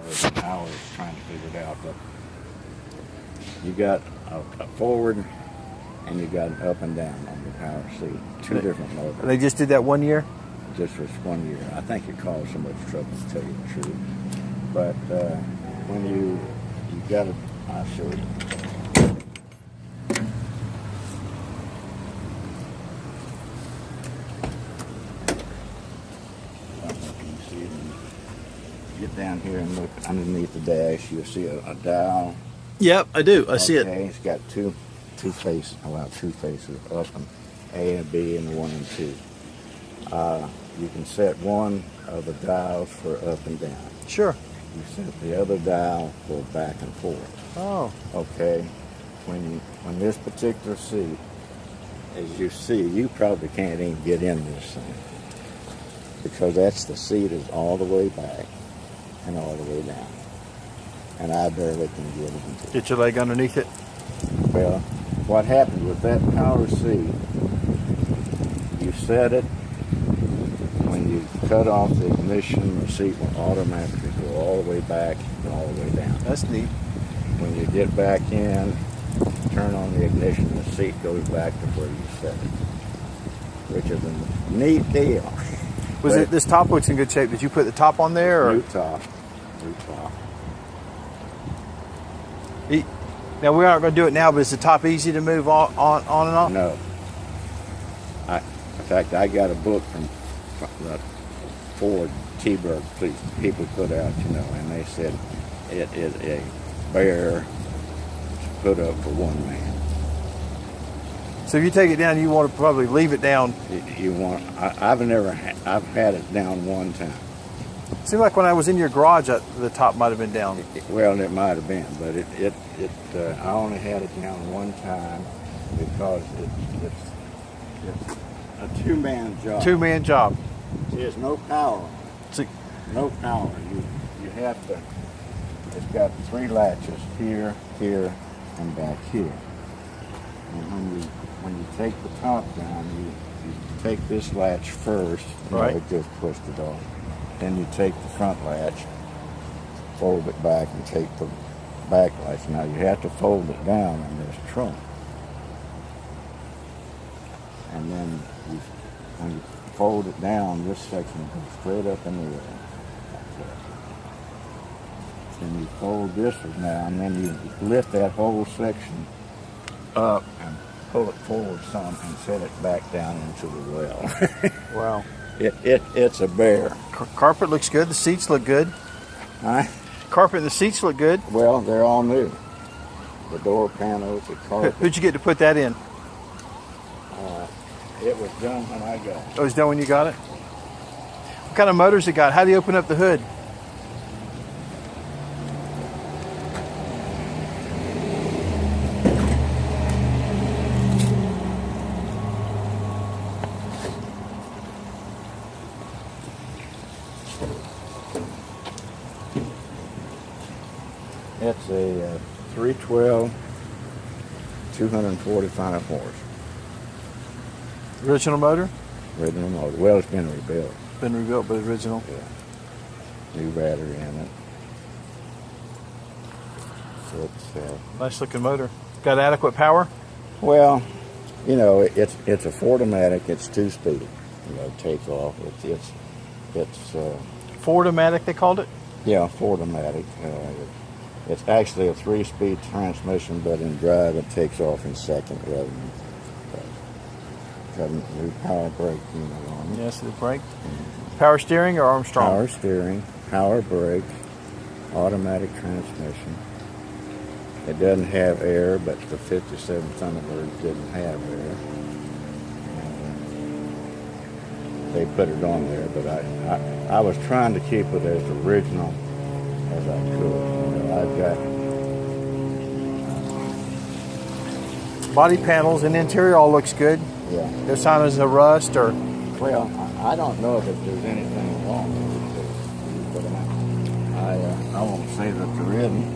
as an hour trying to figure it out. But you got a forward and you got an up and down on the power seat. Two different motors. They just did that 1 year? Just was 1 year. I think it caused so much trouble, to tell you the truth. But when you got it, I'll show you. Get down here and look underneath the dash. You'll see a dial. Yep, I do. I see it. It's got two faces, two faces, up and A and B and 1 and 2. You can set one of the dials for up and down. Sure. You set the other dial for back and forth. Oh. Okay. When this particular seat, as you see, you probably can't even get in this thing because the seat is all the way back and all the way down, and I barely can get into it. Get your leg underneath it. Well, what happened with that power seat, you set it, when you cut off the ignition, the seat will automatically go all the way back and all the way down. That's neat. When you get back in, turn on the ignition, the seat goes back to where you set it, which is a neat deal. This top looks in good shape. Did you put the top on there? Or? New top. Now, we aren't going to do it now, but is the top easy to move on and off? No. In fact, I got a book from the Ford Tbird people put out, and they said it is a bear to put up for one man. So if you take it down, you want to probably leave it down. I've had it down one time. It seemed like when I was in your garage, the top might have been down. Well, it might have been, but I only had it down one time because it's a two-man job. Two-man job. There's no power. No power. You have to. It's got 3 latches here, here, and back here. And when you take the top down, you take this latch first. Right. It just pushed it off. Then you take the front latch, fold it back, and take the back latch. Now you have to fold it down in this trunk. And then when you fold it down, this section goes straight up in the air. Like that. Then you fold this one down, and then you lift that whole section up and pull it forward some and set it back down into the well. Wow. It's a bear. Carpet looks good. The seats look good. Huh? Carpet and the seats look good. Well, they're all new. The door panels, the carpet. Who'd you get to put that in? It was done when I got it. It was done when you got it? What kind of motors it got? How do you open up the hood? It's a 312, 245 horse. Original motor? Original motor. Well, it's been rebuilt. Been rebuilt, but original. Yeah. New battery in it. It's nice looking motor. Got adequate power? Well, it's a Ford-O-Matic. It's 2-speed. Take off. It's Ford-O-Matic, they called it? Yeah, Ford-O-Matic. It's actually a 3-speed transmission, but in drive it takes off in second rather than got a new power brake on it. Yes, the brake. Power steering or Armstrong? Power steering, power brake, automatic transmission. It doesn't have air, but the 57 Thunderbird didn't have air. They put it on there, but I was trying to keep it as original as I could. I've got body panels and interior all looks good. Yeah. No signs of rust or. Well, I don't know if there's anything wrong with it, but I won't say that there isn't.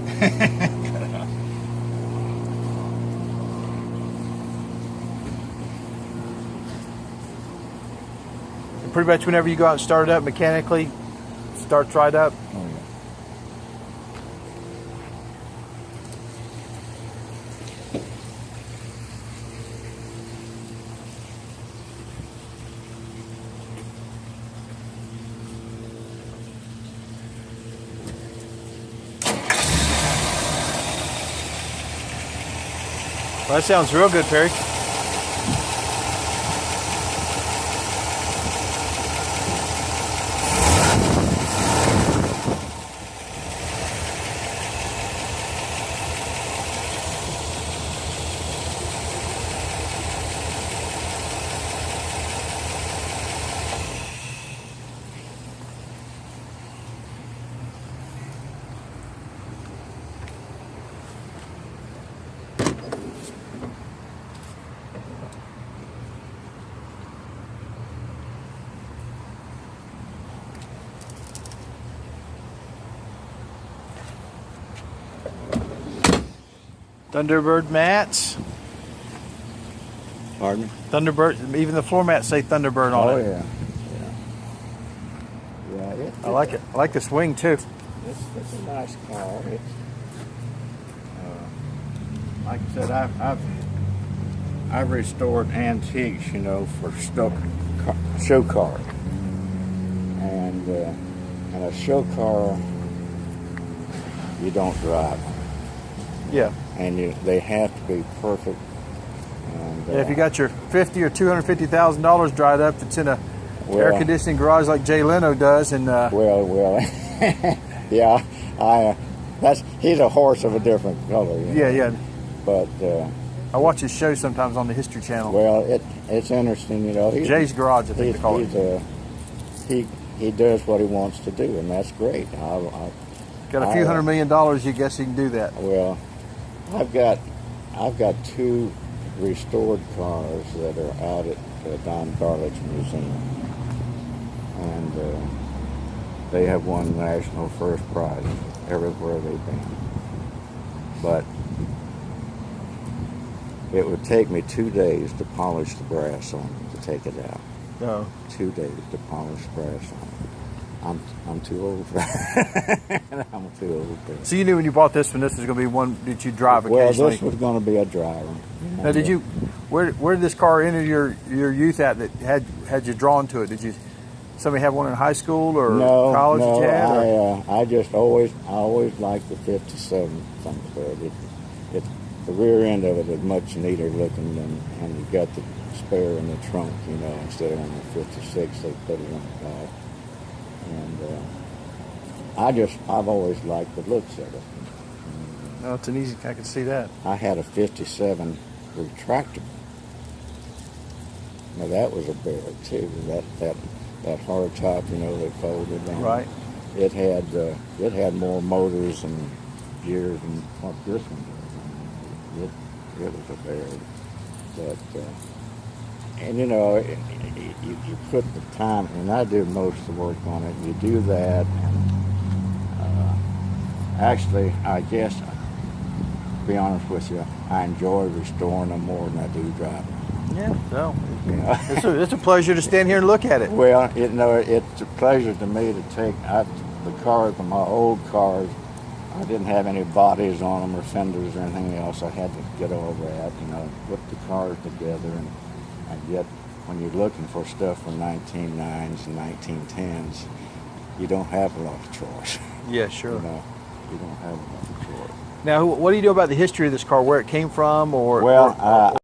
Pretty much whenever you go out and start it up mechanically, starts right up. Oh, yeah. Well, that sounds real good, Perry. Thunderbird mats. Pardon? Thunderbird, even the floor mats say Thunderbird on Oh it. yeah. Yeah, I like it. I like the swing too. It's a nice car. It's like I said, I've restored antiques, you know, for show cars, and a show car you don't drive, Yeah. and they have to be perfect. And, Yeah, if you got your $50,000 or $250,000 dried up, it's in a air conditioning garage like Jay Leno does, and well, yeah, he's a horse of a different color. You know? yeah. But I watch his show sometimes on the History Channel. well, it's interesting, you know. Jay's Garage, I think they call it. He does what he wants to do, and that's great. Got a few $100 million, you guess he can do that. Well, I've got 2 restored cars that are out at Don Garlich's museum, and they have won national first prize everywhere they've been. But it would take me 2 days to polish the brass on it, to take it out. No. 2 days to polish brass on it. I'm too old for that. I'm too old for that. So you knew when you bought this one, this was going to be one that you drive Well, occasionally. this was going to be a driver. Now, did you? Where did this car enter your youth at that had you drawn to it? Did you? Somebody have one in high school or college that you had? I always liked the '57 Thunderbird. The rear end of it is much neater looking and you got the spare in the trunk, you know, instead of on the '56 they put it on the back. And I've always liked the looks of it. No, it's an easy. I can see that. I had a '57 retractable. Now that was a bear too. That hard top, you know, that folded down. Right. It had more motors and gears than what this one did. It was a bear. But and you know, you put the time, and I do most of the work on it. You do that, and actually, I guess, to be honest with you, I enjoy restoring them more than I do driving. Yeah, so You know? it's a pleasure to stand here and look at it. Well, it's a pleasure to me to take the cars, my old cars. I didn't have any bodies on them or fenders or anything else. I had to get all that, you know, put the cars together and get, when you're looking for stuff from 1909s and 1910s, you don't have a lot of choice. Yeah, sure. You know, you don't have a lot of choice. Now, what do you know about the history of this car? Where it came from, or Well,